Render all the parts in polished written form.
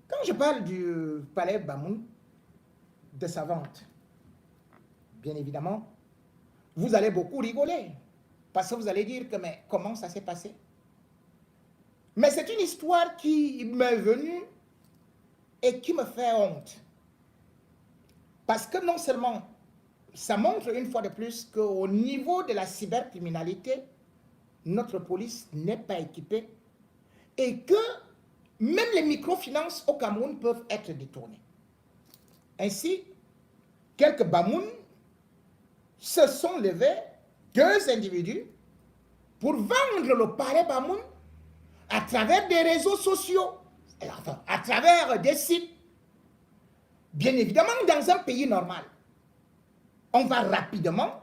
Quand je parle du palais Bamoun, de sa vente, bien évidemment, vous allez beaucoup rigoler. Parce que vous allez dire que, mais comment ça s'est passé? Mais c'est une histoire qui m'est venue et qui me fait honte. Parce que non seulement ça montre une fois de plus qu'au niveau de la cybercriminalité, notre police n'est pas équipée et que même les microfinances au Cameroun peuvent être détournées. Ainsi, quelques Bamouns se sont levés, deux individus, pour vendre le palais Bamoun à travers des réseaux sociaux, enfin, à travers des sites. Bien évidemment, dans un pays normal, on va rapidement,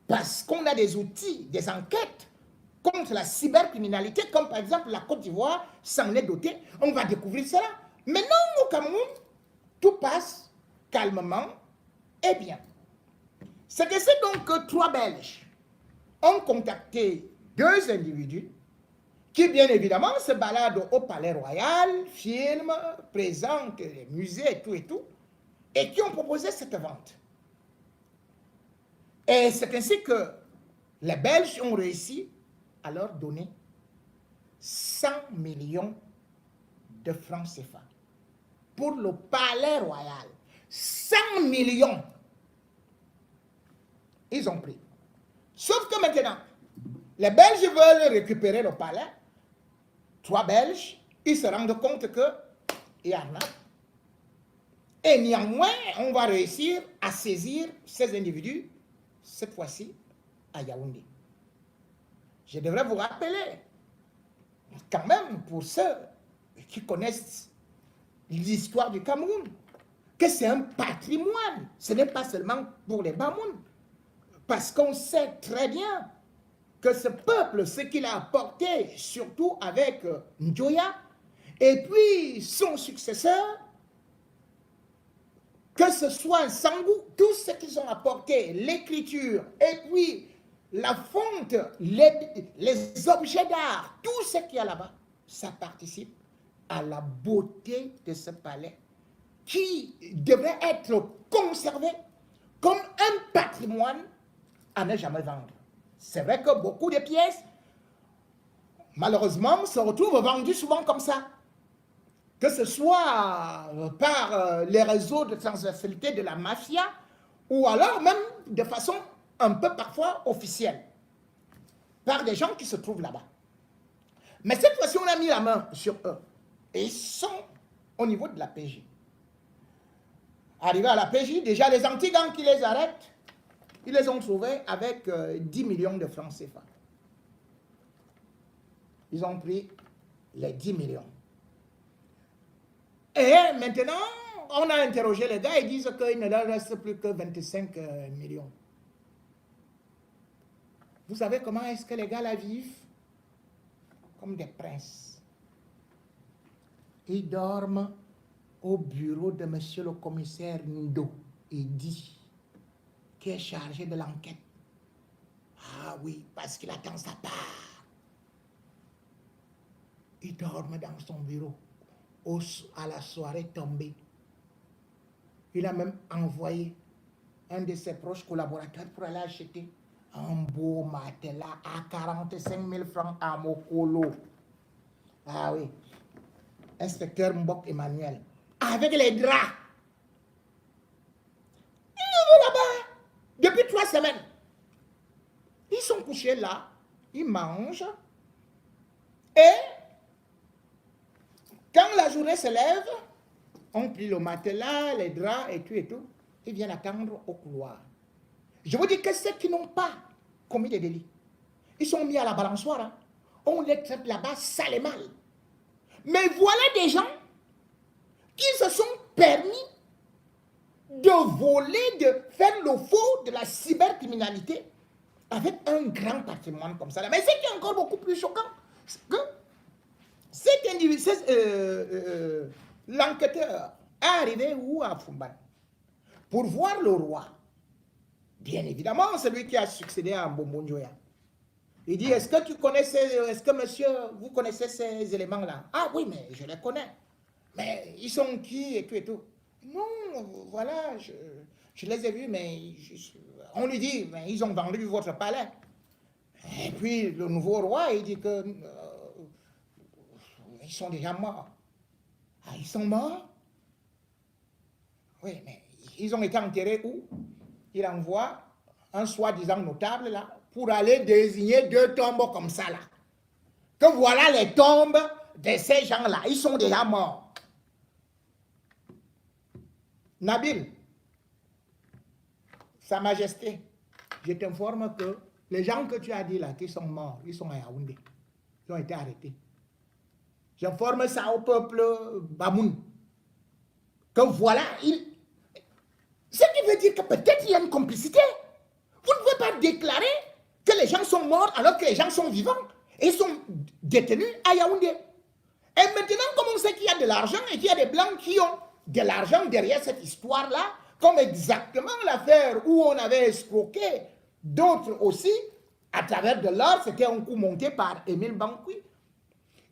parce qu'on a des outils, des enquêtes contre la cybercriminalité, comme par exemple la Côte d'Ivoire s'en est dotée, on va découvrir cela. Mais non, au Cameroun, tout passe calmement et bien. C'est que c'est donc que trois Belges ont contacté deux individus qui, bien évidemment, se baladent au Palais Royal, filment, présentent les musées et tout, et qui ont proposé cette vente. Et c'est ainsi que les Belges ont réussi à leur donner 100 millions de francs CFA pour le Palais Royal. 100 millions. Ils ont pris. Sauf que maintenant, les Belges veulent récupérer le palais. Trois Belges, ils se rendent compte qu'il y a arnaque. Et néanmoins, on va réussir à saisir ces individus, cette fois-ci, à Yaoundé. Je devrais vous rappeler, quand même, pour ceux qui connaissent l'histoire du Cameroun, que c'est un patrimoine. Ce n'est pas seulement pour les Bamoun. Parce qu'on sait très bien que ce peuple, ce qu'il a apporté, surtout avec Njoya, et puis son successeur, que ce soit Sambou, tout ce qu'ils ont apporté, l'écriture, et puis la fonte, les objets d'art, tout ce qu'il y a là-bas, ça participe à la beauté de ce palais qui devrait être conservé comme un patrimoine à ne jamais vendre. C'est vrai que beaucoup de pièces, malheureusement, se retrouvent vendues souvent comme ça. Que ce soit par les réseaux de transversalité de la mafia, ou alors même de façon un peu parfois officielle, par des gens qui se trouvent là-bas. Mais cette fois-ci, on a mis la main sur eux. Et ils sont au niveau de la PJ. Arrivé à la PJ, déjà les anti-gangs qui les arrêtent, ils les ont trouvés avec 10 millions de francs CFA. Ils ont pris les 10 millions. Et maintenant, on a interrogé les gars, ils disent qu'il ne leur reste plus que 25 millions. Vous savez comment est-ce que les gars la vivent? Comme des princes. Ils dorment au bureau de monsieur le commissaire Ndo. Il dit, qui est chargé de l'enquête. Ah oui, parce qu'il attend sa part. Il dorme dans son bureau à la soirée tombée. Il a même envoyé un de ses proches collaborateurs pour aller acheter un beau matelas à 45 000 francs à Mokolo. Ah oui, inspecteur Mbok Emmanuel, avec les draps. Là-bas, depuis 3 semaines. Ils sont couchés là, ils mangent, et quand la journée se lève, on plie le matelas, les draps et tout, ils viennent attendre au couloir. Je vous dis que ceux qui n'ont pas commis des délits, ils sont mis à la balançoire, hein. On les traite là-bas sale et mal. Mais voilà des gens qui se sont permis de voler, de faire le faux de la cybercriminalité avec un grand patrimoine comme ça. Mais ce qui est encore beaucoup plus choquant, c'est que cet individu, l'enquêteur est arrivé où à Fumban pour voir le roi. Bien évidemment, celui qui a succédé à Mbombo Njoya. Il dit, est-ce que monsieur, vous connaissez ces éléments-là? Ah oui, mais je les connais. Mais ils sont qui et tout et tout. Non, voilà, je les ai vus, mais on lui dit, mais ils ont vendu votre palais. Et puis le nouveau roi, il dit que ils sont déjà morts. Ah, ils sont morts? Oui, mais ils ont été enterrés où? Il envoie un soi-disant notable là pour aller désigner 2 tombes comme ça là. Que voilà les tombes de ces gens-là. Ils sont déjà morts. Nabil, Sa Majesté, je t'informe que les gens que tu as dit là, qui sont morts, ils sont à Yaoundé. Ils ont été arrêtés. J'informe ça au peuple Bamoun. Que voilà, ce qui veut dire que peut-être il y a une complicité. Vous ne pouvez pas déclarer que les gens sont morts alors que les gens sont vivants et sont détenus à Yaoundé. Et maintenant, comme on sait qu'il y a de l'argent et qu'il y a des Blancs qui ont de l'argent derrière cette histoire-là, comme exactement l'affaire où on avait escroqué d'autres aussi, à travers de l'or, c'était un coup monté par Émile Bankoui.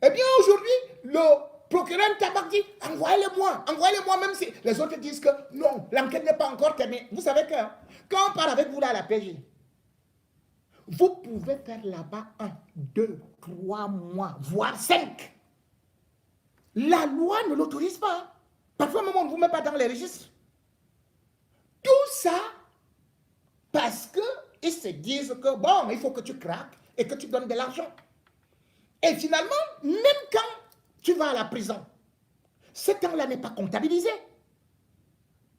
Eh bien, aujourd'hui, le procureur Tabak dit, envoyez-le-moi, même si les autres disent que non, l'enquête n'est pas encore terminée. Vous savez que quand on part avec vous là à la PJ, vous pouvez faire là-bas 1, 2, 3 mois, voire 5. La loi ne l'autorise pas. Parfois, même on ne vous met pas dans les registres. Tout ça parce qu'ils se disent que, bon, il faut que tu craques et que tu donnes de l'argent. Et finalement, même quand tu vas à la prison, ce temps-là n'est pas comptabilisé.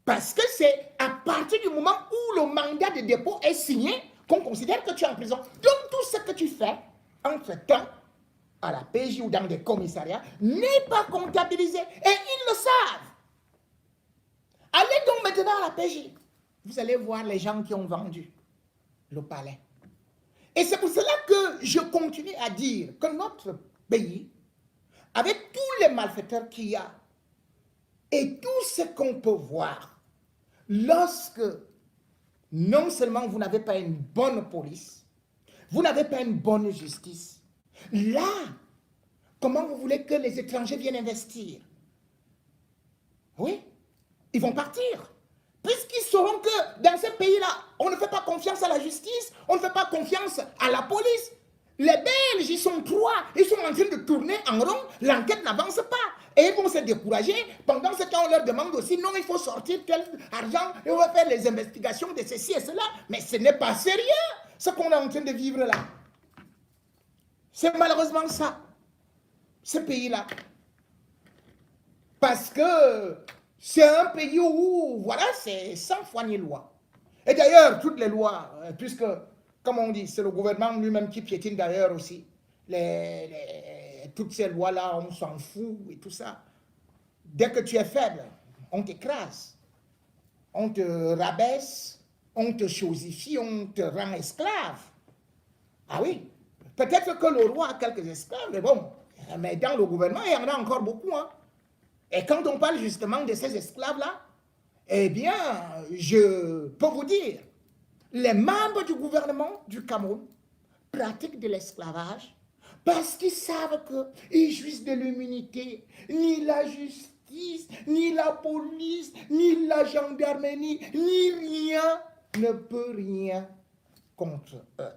Parce que c'est à partir du moment où le mandat de dépôt est signé qu'on considère que tu es en prison. Donc, tout ce que tu fais entre-temps, à la PJ ou dans des commissariats, n'est pas comptabilisé. Et ils le savent. Allez donc maintenant à la PJ. Vous allez voir les gens qui ont vendu le palais. Et c'est pour cela que je continue à dire que notre pays, avec tous les malfaiteurs qu'il y a, et tout ce qu'on peut voir, lorsque non seulement vous n'avez pas une bonne police, vous n'avez pas une bonne justice, là, comment vous voulez que les étrangers viennent investir? Oui, ils vont partir. Puisqu'ils sauront que dans ce pays-là, on ne fait pas confiance à la justice, on ne fait pas confiance à la police. Les Belges, ils sont 3, ils sont en train de tourner en rond, l'enquête n'avance pas. Et ils vont se décourager. Pendant ce temps, on leur demande aussi, non, il faut sortir tel argent, et on va faire les investigations de ceci et cela. Mais ce n'est pas sérieux, ce qu'on est en train de vivre là. C'est malheureusement ça, ce pays-là. Parce que c'est un pays où, voilà, c'est sans foi ni loi. Et d'ailleurs, toutes les lois, puisque, comme on dit, c'est le gouvernement lui-même qui piétine d'ailleurs aussi. Toutes ces lois-là, on s'en fout et tout ça. Dès que tu es faible, on t'écrase, on te rabaisse, on te chosifie, on te rend esclave. Ah oui, peut-être que le roi a quelques esclaves, mais bon, mais dans le gouvernement, il y en a encore beaucoup, hein. Et quand on parle justement de ces esclaves-là, eh bien, je peux vous dire, les membres du gouvernement du Cameroun pratiquent de l'esclavage parce qu'ils savent qu'ils jouissent de l'immunité. Ni la justice, ni la police, ni la gendarmerie, ni rien ne peut rien contre eux.